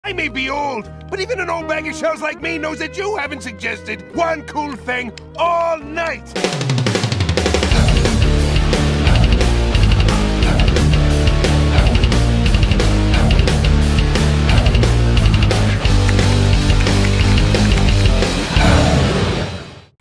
I may be old, but even an old bag of shells like me knows that you haven't suggested one cool thing all night.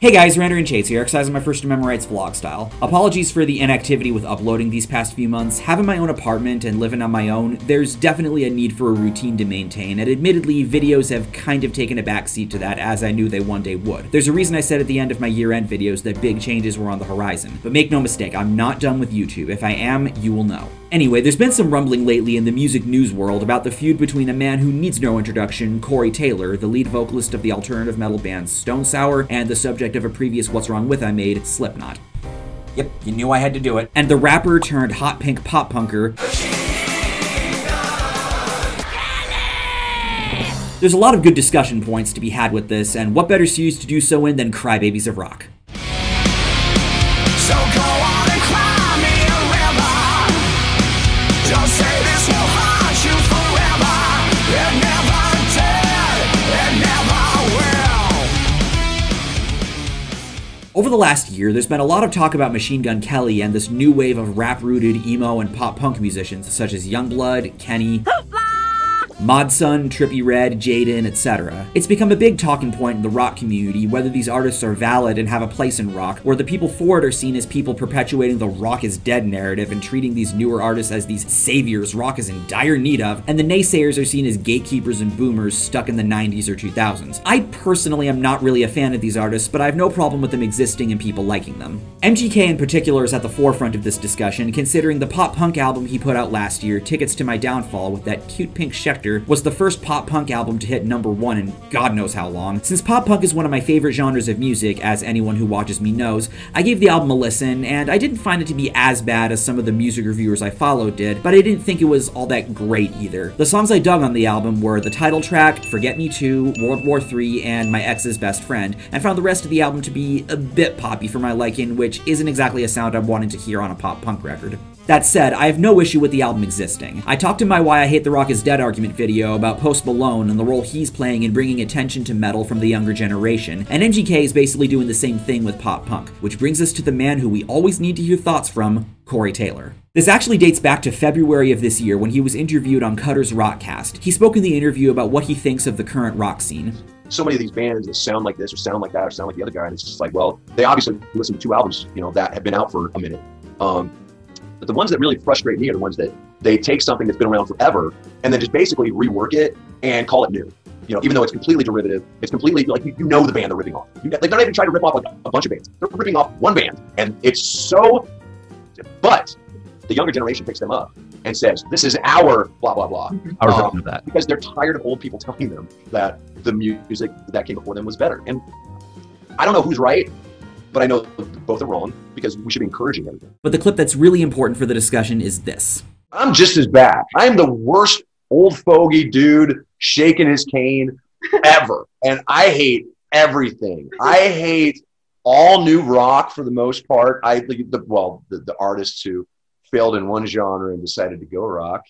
Hey guys, RanterInShades here, exercising my first amendment rights vlog style. Apologies for the inactivity with uploading these past few months. Having my own apartment and living on my own, there's definitely a need for a routine to maintain, and admittedly, videos have kind of taken a backseat to that, as I knew they one day would. There's a reason I said at the end of my year-end videos that big changes were on the horizon. But make no mistake, I'm not done with YouTube. If I am, you will know. Anyway, there's been some rumbling lately in the music news world about the feud between a man who needs no introduction, Corey Taylor, the lead vocalist of the alternative metal band Stone Sour, and the subject of a previous What's Wrong With I made, Slipknot. Yep, you knew I had to do it. And the rapper turned hot pink pop punker. There's a lot of good discussion points to be had with this, and what better series to do so in than Crybabies of Rock? So go on and cry me a river. Don't say this will haunt you forever. It never did. It never will. Over the last year, there's been a lot of talk about Machine Gun Kelly and this new wave of rap-rooted emo and pop-punk musicians such as Youngblood, Kenny, Modson, Trippie Redd, Jaden, etc. It's become a big talking point in the rock community whether these artists are valid and have a place in rock, or the people for it are seen as people perpetuating the rock is dead narrative and treating these newer artists as these saviors rock is in dire need of, and the naysayers are seen as gatekeepers and boomers stuck in the 90s or 2000s. I personally am not really a fan of these artists, but I have no problem with them existing and people liking them. MGK in particular is at the forefront of this discussion, considering the pop-punk album he put out last year, Tickets to My Downfall, with that cute pink Schecter, was the first pop-punk album to hit #1 in God knows how long. Since pop-punk is one of my favorite genres of music, as anyone who watches me knows, I gave the album a listen, and I didn't find it to be as bad as some of the music reviewers I followed did, but I didn't think it was all that great either. The songs I dug on the album were the title track, Forget Me Too, World War III, and My Ex's Best Friend, and found the rest of the album to be a bit poppy for my liking, which isn't exactly a sound I'm wanting to hear on a pop-punk record. That said, I have no issue with the album existing. I talked in my Why I Hate the Rock is Dead argument video about Post Malone and the role he's playing in bringing attention to metal from the younger generation, and MGK is basically doing the same thing with pop-punk, which brings us to the man who we always need to hear thoughts from, Corey Taylor. This actually dates back to February of this year when he was interviewed on Cutter's Rockcast. He spoke in the interview about what he thinks of the current rock scene. So many of these bands that sound like this or sound like that or sound like the other guy, and it's just like, well, they obviously listen to 2 albums, that have been out for a minute. But the ones that really frustrate me are the ones that they take something that's been around forever and then just basically rework it and call it new. Even though it's completely derivative, it's completely like you know the band they're ripping off. They're not even trying to rip off like a bunch of bands. They're ripping off one band, and it's so. But the younger generation picks them up and says, "This is our blah blah blah." Our version of that, because they're tired of old people telling them that the music that came before them was better. And I don't know who's right, but I know both are wrong because we should be encouraging everything. But the clip that's really important for the discussion is this. I'm just as bad. I'm the worst old fogey dude shaking his cane ever. And I hate everything. I hate all new rock for the most part. The artists who failed in one genre and decided to go rock.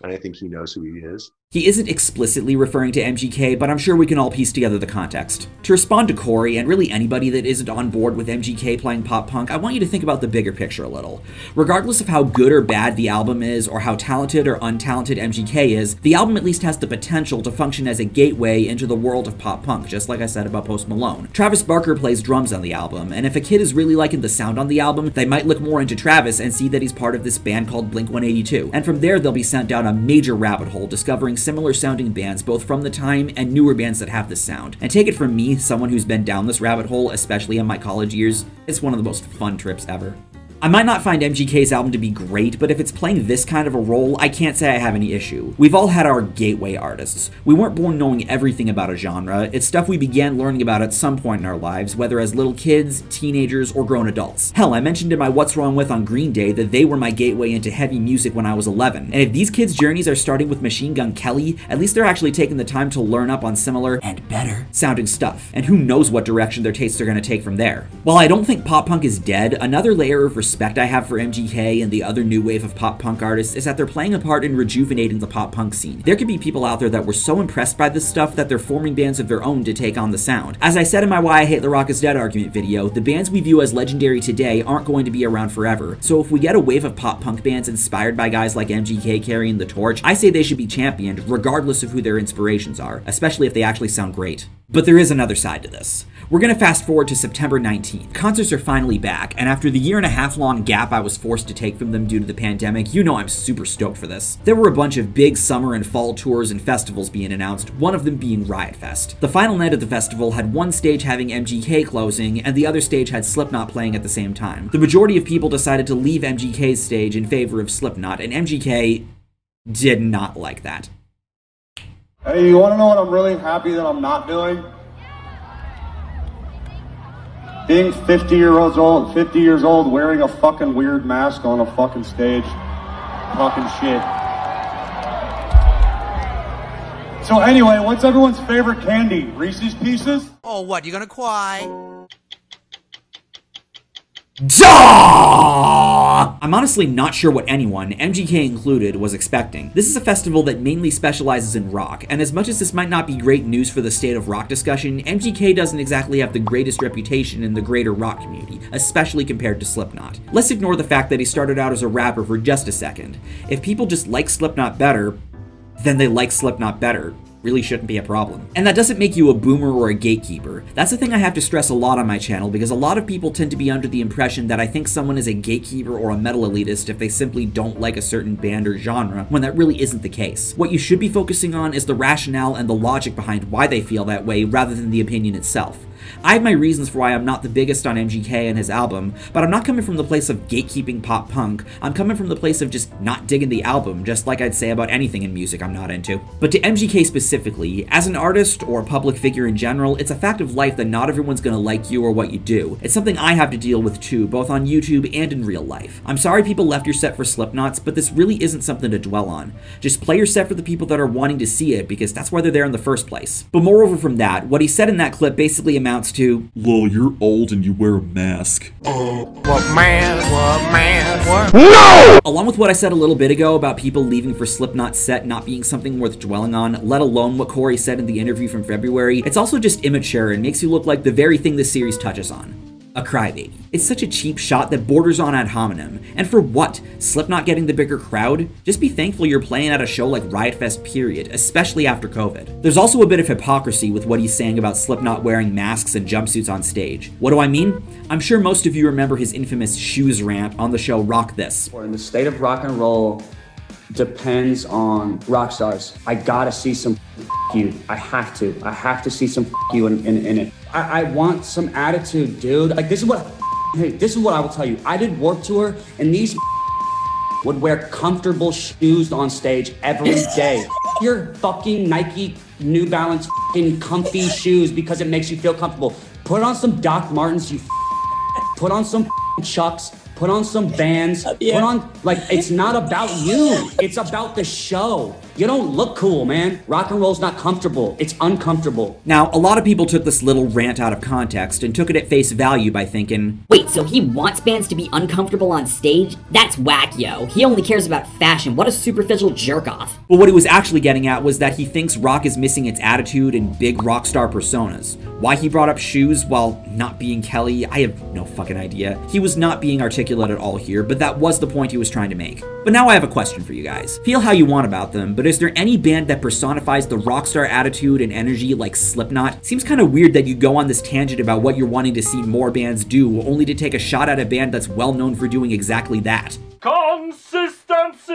And I think he knows who he is. He isn't explicitly referring to MGK, but I'm sure we can all piece together the context. To respond to Corey, and really anybody that isn't on board with MGK playing pop-punk, I want you to think about the bigger picture a little. Regardless of how good or bad the album is, or how talented or untalented MGK is, the album at least has the potential to function as a gateway into the world of pop-punk, just like I said about Post Malone. Travis Barker plays drums on the album, and if a kid is really liking the sound on the album, they might look more into Travis and see that he's part of this band called Blink-182, and from there they'll be sent down a major rabbit hole discovering similar sounding bands both from the time and newer bands that have this sound. And take it from me, someone who's been down this rabbit hole, especially in my college years, it's one of the most fun trips ever. I might not find MGK's album to be great, but if it's playing this kind of a role, I can't say I have any issue. We've all had our gateway artists. We weren't born knowing everything about a genre, it's stuff we began learning about at some point in our lives, whether as little kids, teenagers, or grown adults. Hell, I mentioned in my What's Wrong With on Green Day that they were my gateway into heavy music when I was 11. And if these kids' journeys are starting with Machine Gun Kelly, at least they're actually taking the time to learn up on similar, and better, sounding stuff. And who knows what direction their tastes are going to take from there. While I don't think pop punk is dead, another layer of respect I have for MGK and the other new wave of pop punk artists is that they're playing a part in rejuvenating the pop punk scene. There could be people out there that were so impressed by this stuff that they're forming bands of their own to take on the sound. As I said in my Why I Hate the Rock is Dead argument video, the bands we view as legendary today aren't going to be around forever, so if we get a wave of pop punk bands inspired by guys like MGK carrying the torch, I say they should be championed regardless of who their inspirations are, especially if they actually sound great. But there is another side to this. We're gonna fast forward to September 19th. Concerts are finally back, and after the year-and-a-half long gap I was forced to take from them due to the pandemic, you know I'm super stoked for this. There were a bunch of big summer and fall tours and festivals being announced, one of them being Riot Fest. The final night of the festival had one stage having MGK closing, and the other stage had Slipknot playing at the same time. The majority of people decided to leave MGK's stage in favor of Slipknot, and MGK did not like that. Hey, you wanna know what I'm really happy that I'm not doing? Being 50 years old, wearing a fucking weird mask on a fucking stage, talking shit. So anyway, what's everyone's favorite candy? Reese's Pieces? Oh, what, you gonna cry? Duh! I'm honestly not sure what anyone, MGK included, was expecting. This is a festival that mainly specializes in rock, and as much as this might not be great news for the state of rock discussion, MGK doesn't exactly have the greatest reputation in the greater rock community, especially compared to Slipknot. Let's ignore the fact that he started out as a rapper for just a second. If people just like Slipknot better, then they like Slipknot better. Really shouldn't be a problem. And that doesn't make you a boomer or a gatekeeper. That's the thing I have to stress a lot on my channel, because a lot of people tend to be under the impression that I think someone is a gatekeeper or a metal elitist if they simply don't like a certain band or genre, when that really isn't the case. What you should be focusing on is the rationale and the logic behind why they feel that way, rather than the opinion itself. I have my reasons for why I'm not the biggest on MGK and his album, but I'm not coming from the place of gatekeeping pop punk. I'm coming from the place of just not digging the album, just like I'd say about anything in music I'm not into. But to MGK specifically, as an artist or a public figure in general, it's a fact of life that not everyone's gonna like you or what you do. It's something I have to deal with too, both on YouTube and in real life. I'm sorry people left your set for Slipknots, but this really isn't something to dwell on. Just play your set for the people that are wanting to see it, because that's why they're there in the first place. But moreover from that, what he said in that clip basically amounts to, "Lol, you're old and you wear a mask." What man? No! Along with what I said a little bit ago about people leaving for Slipknot's set not being something worth dwelling on, let alone what Corey said in the interview from February, it's also just immature and makes you look like the very thing this series touches on. A crybaby. It's such a cheap shot that borders on ad hominem. And for what? Slipknot getting the bigger crowd? Just be thankful you're playing at a show like Riot Fest, period, especially after COVID. There's also a bit of hypocrisy with what he's saying about Slipknot wearing masks and jumpsuits on stage. What do I mean? I'm sure most of you remember his infamous shoes rant on the show Rock This. In the state of rock and roll depends on rock stars. I gotta see some you. I have to see some you in it. I want some attitude, dude. Like, this is what I will tell you. I did Warped Tour, and these would wear comfortable shoes on stage every day. Your fucking Nike New Balance fucking comfy shoes because it makes you feel comfortable. Put on some Doc Martens, you put on some Chucks, put on some Vans, put on, like, it's not about you. It's about the show. You don't look cool, man. Rock and roll's not comfortable. It's uncomfortable. Now, a lot of people took this little rant out of context and took it at face value by thinking, wait, so he wants bands to be uncomfortable on stage? That's whack, yo. He only cares about fashion. What a superficial jerk-off. Well, what he was actually getting at was that he thinks rock is missing its attitude and big rock star personas. Why he brought up shoes while not being Kelly, I have no fucking idea. He was not being articulate at all here, but that was the point he was trying to make. But now I have a question for you guys. Feel how you want about them, but is there any band that personifies the rockstar attitude and energy like Slipknot? Seems kind of weird that you go on this tangent about what you're wanting to see more bands do, only to take a shot at a band that's well known for doing exactly that. Consistency!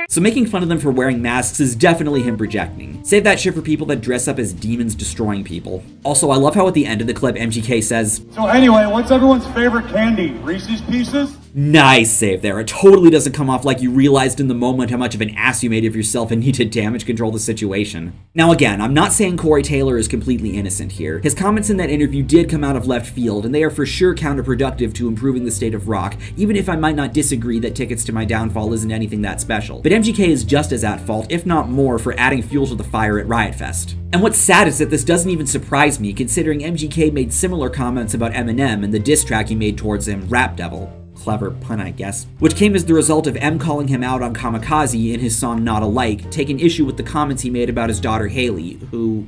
So making fun of them for wearing masks is definitely him projecting. Save that shit for people that dress up as demons destroying people. Also, I love how at the end of the clip MGK says, So anyway, what's everyone's favorite candy? Reese's Pieces? Nice save there. It totally doesn't come off like you realized in the moment how much of an ass you made of yourself and need to damage control the situation. Now again, I'm not saying Corey Taylor is completely innocent here. His comments in that interview did come out of left field, and they are for sure counterproductive to improving the state of rock, even if I might not disagree that Tickets to My Downfall isn't anything that special. But MGK is just as at fault, if not more, for adding fuel to the fire at Riot Fest. And what's sad is that this doesn't even surprise me, considering MGK made similar comments about Eminem and the diss track he made towards him, Rap Devil. Clever pun, I guess. Which came as the result of M calling him out on Kamikaze in his song Not Alike, taking issue with the comments he made about his daughter Haley, who,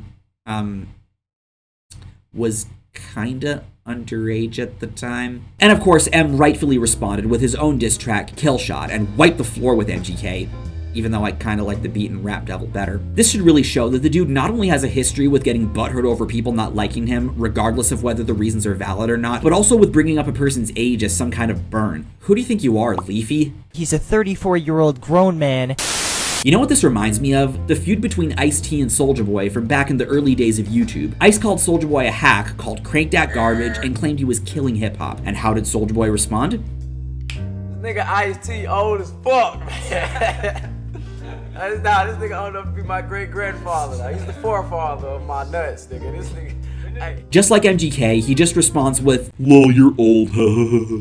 was kinda underage at the time. And of course, M rightfully responded with his own diss track, Killshot, and wiped the floor with MGK. Even though I kinda like the beat in Rap Devil better. This should really show that the dude not only has a history with getting butthurt over people not liking him, regardless of whether the reasons are valid or not, but also with bringing up a person's age as some kind of burn. Who do you think you are, Leafy? He's a 34-year-old grown man. You know what this reminds me of? The feud between Ice-T and Soulja Boy from back in the early days of YouTube. Ice called Soulja Boy a hack, called Crank Dat garbage, and claimed he was killing hip-hop. And how did Soulja Boy respond? This nigga Ice-T old as fuck, man. This nigga old enough to be my great-grandfather. He's the forefather of my nuts, nigga. This nigga... Just like MGK, he just responds with, "Lol, you're old."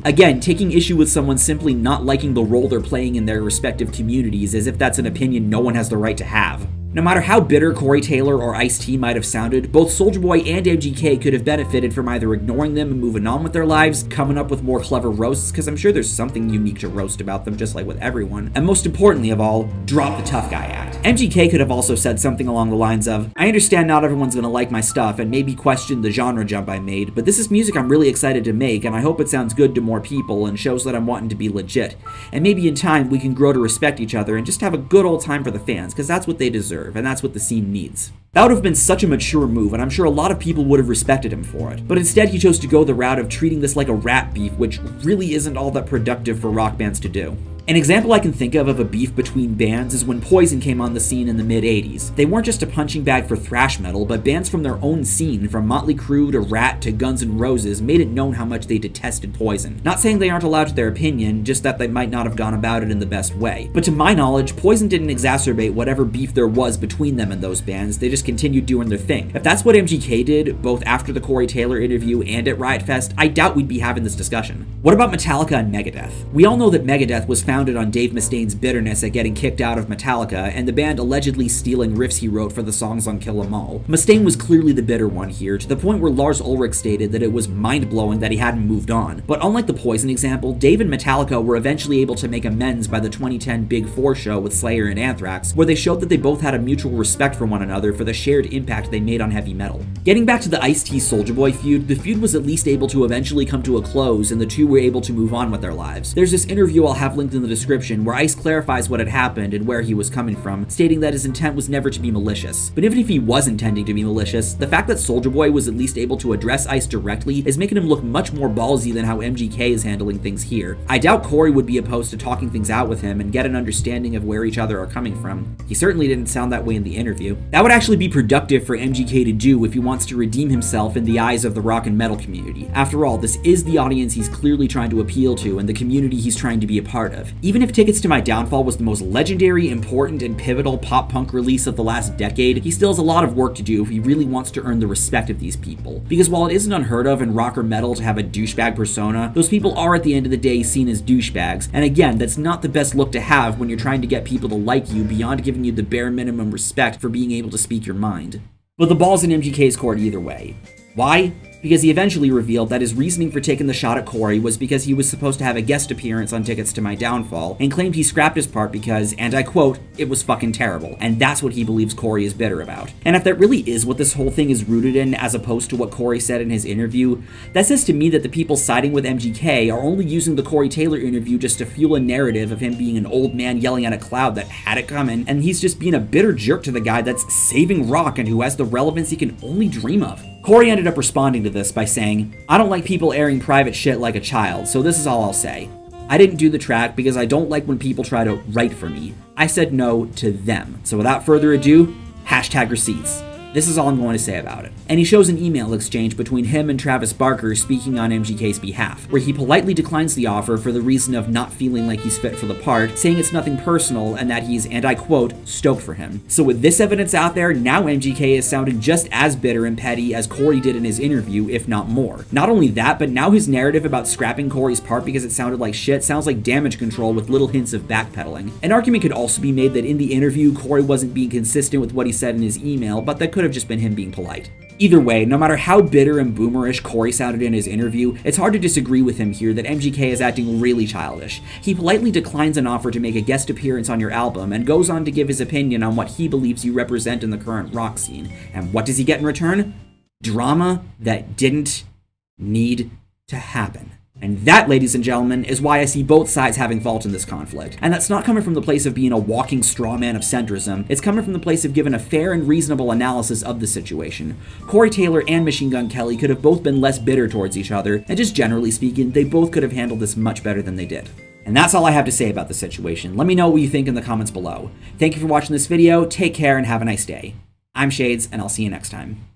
Again, taking issue with someone simply not liking the role they're playing in their respective communities, as if that's an opinion no one has the right to have. No matter how bitter Corey Taylor or Ice-T might have sounded, both Soulja Boy and MGK could have benefited from either ignoring them and moving on with their lives, coming up with more clever roasts, because I'm sure there's something unique to roast about them, just like with everyone, and most importantly of all, drop the tough guy act. MGK could have also said something along the lines of, "I understand not everyone's gonna like my stuff and maybe question the genre jump I made, but this is music I'm really excited to make, and I hope it sounds good to more people and shows that I'm wanting to be legit. And maybe in time we can grow to respect each other and just have a good old time for the fans, because that's what they deserve. And that's what the scene needs." That would have been such a mature move, and I'm sure a lot of people would have respected him for it. But instead, he chose to go the route of treating this like a rap beef, which really isn't all that productive for rock bands to do. An example I can think of a beef between bands is when Poison came on the scene in the mid-80s. They weren't just a punching bag for thrash metal, but bands from their own scene, from Motley Crue to Rat to Guns N' Roses, made it known how much they detested Poison. Not saying they aren't allowed to their opinion, just that they might not have gone about it in the best way. But to my knowledge, Poison didn't exacerbate whatever beef there was between them and those bands, they just continued doing their thing. If that's what MGK did, both after the Corey Taylor interview and at Riot Fest, I doubt we'd be having this discussion. What about Metallica and Megadeth? We all know that Megadeth was founded on Dave Mustaine's bitterness at getting kicked out of Metallica, and the band allegedly stealing riffs he wrote for the songs on Kill 'Em All. Mustaine was clearly the bitter one here, to the point where Lars Ulrich stated that it was mind-blowing that he hadn't moved on. But unlike the Poison example, Dave and Metallica were eventually able to make amends by the 2010 Big Four show with Slayer and Anthrax, where they showed that they both had a mutual respect for one another for the shared impact they made on heavy metal. Getting back to the Ice-T Soulja Boy feud, the feud was at least able to eventually come to a close, and the two were able to move on with their lives. There's this interview I'll have linked in the description where Ice clarifies what had happened and where he was coming from, stating that his intent was never to be malicious. But even if he was intending to be malicious, the fact that Soulja Boy was at least able to address Ice directly is making him look much more ballsy than how MGK is handling things here. I doubt Corey would be opposed to talking things out with him and get an understanding of where each other are coming from. He certainly didn't sound that way in the interview. That would actually be productive for MGK to do if he wants to redeem himself in the eyes of the rock and metal community. After all, this is the audience he's clearly trying to appeal to and the community he's trying to be a part of. Even if Tickets to My Downfall was the most legendary, important, and pivotal pop-punk release of the last decade, he still has a lot of work to do if he really wants to earn the respect of these people. Because while it isn't unheard of in rock or metal to have a douchebag persona, those people are at the end of the day seen as douchebags, and again, that's not the best look to have when you're trying to get people to like you beyond giving you the bare minimum respect for being able to speak your mind. But the ball's in MGK's court either way. Why? Because he eventually revealed that his reasoning for taking the shot at Corey was because he was supposed to have a guest appearance on Tickets to My Downfall, and claimed he scrapped his part because, and I quote, "it was fucking terrible," and that's what he believes Corey is bitter about. And if that really is what this whole thing is rooted in, as opposed to what Corey said in his interview, that says to me that the people siding with MGK are only using the Corey Taylor interview just to fuel a narrative of him being an old man yelling at a cloud that had it coming, and he's just being a bitter jerk to the guy that's saving rock and who has the relevance he can only dream of. Corey ended up responding to this by saying, "I don't like people airing private shit like a child, so this is all I'll say. I didn't do the track because I don't like when people try to write for me. I said no to them. So without further ado, hashtag receipts." This is all I'm going to say about it. And he shows an email exchange between him and Travis Barker speaking on MGK's behalf, where he politely declines the offer for the reason of not feeling like he's fit for the part, saying it's nothing personal and that he's, and I quote, stoked for him. So with this evidence out there, now MGK is sounding just as bitter and petty as Corey did in his interview, if not more. Not only that, but now his narrative about scrapping Corey's part because it sounded like shit sounds like damage control with little hints of backpedaling. An argument could also be made that in the interview, Corey wasn't being consistent with what he said in his email, but that could have just been him being polite. Either way, no matter how bitter and boomerish Corey sounded in his interview, it's hard to disagree with him here that MGK is acting really childish. He politely declines an offer to make a guest appearance on your album and goes on to give his opinion on what he believes you represent in the current rock scene. And what does he get in return? Drama that didn't need to happen. And that, ladies and gentlemen, is why I see both sides having fault in this conflict. And that's not coming from the place of being a walking straw man of centrism, it's coming from the place of giving a fair and reasonable analysis of the situation. Corey Taylor and Machine Gun Kelly could have both been less bitter towards each other, and just generally speaking, they both could have handled this much better than they did. And that's all I have to say about the situation. Let me know what you think in the comments below. Thank you for watching this video, take care, and have a nice day. I'm Shades, and I'll see you next time.